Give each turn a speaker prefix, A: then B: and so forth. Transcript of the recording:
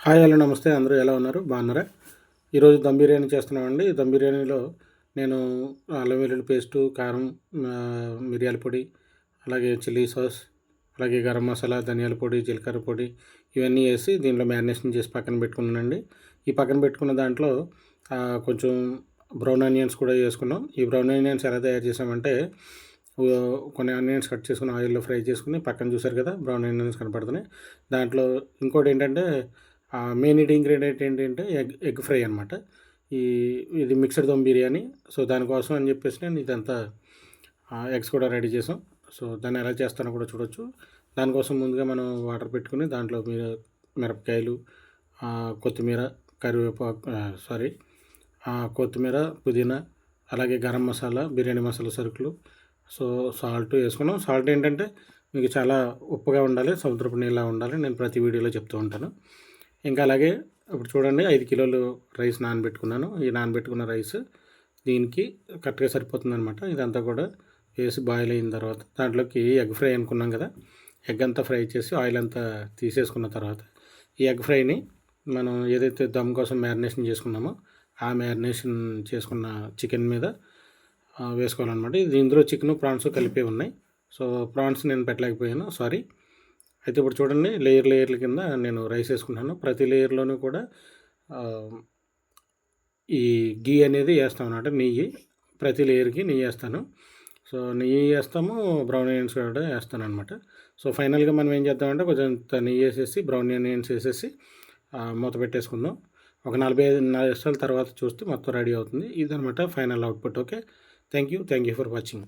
A: Hi hello నమస్తే, అందరూ ఎలా ఉన్నారు? బాగున్నారా? ఈరోజు దమ్ బిర్యానీ చేస్తున్నామండి. దమ్ బిర్యానీలో నేను అల్లం వెల్లుల్లి పేస్టు, కారం, మిరియాల పొడి, అలాగే చిల్లీ సాస్, అలాగే గరం మసాలా, ధనియాల పొడి, జీలకర్ర పొడి ఇవన్నీ వేసి దీంట్లో మ్యారినేషన్ చేసి పక్కన పెట్టుకున్నానండి. ఈ పక్కన పెట్టుకున్న దాంట్లో కొంచెం బ్రౌన్ ఆనియన్స్ కూడా వేసుకున్నాం. ఈ బ్రౌన్ ఆనియన్స్ ఎలా తయారు చేసామంటే, కొన్ని ఆనియన్స్ కట్ చేసుకుని ఆయిల్లో ఫ్రై చేసుకుని పక్కన చూసారు కదా, బ్రౌన్ ఆనియన్స్ కనపడుతున్నాయి. దాంట్లో ఇంకోటి ఏంటంటే, మెయిన్ ఇంగ్రీడియంట్ ఏంటంటే ఎగ్ ఫ్రై అనమాట. ఇది మిక్స్డ్ దమ్ బిర్యానీ. సో దానికోసం అని చెప్పేసి నేను ఇదంతా ఎగ్స్ కూడా రెడీ చేసాం. సో దాన్ని ఎలా చేస్తానో కూడా చూడొచ్చు. దానికోసం ముందుగా మనం వాటర్ పెట్టుకుని దాంట్లో మిరపకాయలు, కొత్తిమీర, కరివేపాకు, కొత్తిమీర, పుదీనా, అలాగే గరం మసాలా, బిర్యానీ మసాలా సరుకులు, సో సాల్ట్ వేసుకున్నాం. సాల్ట్ ఏంటంటే మీకు చాలా ఉప్పుగా ఉండాలి, సముద్రపు నీళ్ళలా ఉండాలి, నేను ప్రతి వీడియోలో చెప్తూ ఉంటాను. ఇంకా అలాగే ఇప్పుడు చూడండి, 5 కిలోలు రైస్ నానబెట్టుకున్నాను. ఈ నానబెట్టుకున్న రైస్ దీనికి కరెక్ట్గా సరిపోతుందనమాట. ఇదంతా కూడా వేసి బాయిల్ అయిన తర్వాత దాంట్లోకి ఎగ్ ఫ్రై అనుకున్నాం కదా, ఎగ్ అంతా ఫ్రై చేసి ఆయిల్ అంతా తీసేసుకున్న తర్వాత ఈ ఎగ్ ఫ్రైని మనం ఏదైతే దమ్ కోసం మ్యారినేషన్ చేసుకున్నామో ఆ మ్యారినేషన్ చేసుకున్న చికెన్ మీద వేసుకోవాలన్నమాట. ఇది ఇందులో చికెన్ ప్రాన్స్ కలిపి ఉన్నాయి. సో ప్రాన్స్ నేను పెట్టలేకపోయాను, సారీ. అయితే ఇప్పుడు చూడండి, లేయర్ల కింద నేను రైస్ వేసుకుంటున్నాను. ప్రతి లేయర్లోనూ కూడా ఈ గీ అనేది వేస్తాం అన్నమాట, నెయ్యి. ప్రతి లేయర్కి నెయ్యి వేస్తాను. సో నెయ్యి వేస్తాము, బ్రౌన్ ఆనియన్స్ కూడా వేస్తాను అనమాట. సో ఫైనల్గా మనం ఏం చేద్దామంటే, కొంచెం నెయ్యి వేసేసి బ్రౌన్ ఆనియన్స్ వేసేసి మూత పెట్టేసుకుందాం. ఒక 45 నిమిషాల తర్వాత చూస్తే మొత్తం రెడీ అవుతుంది. ఇదనమాట final output. Okay, thank you for watching.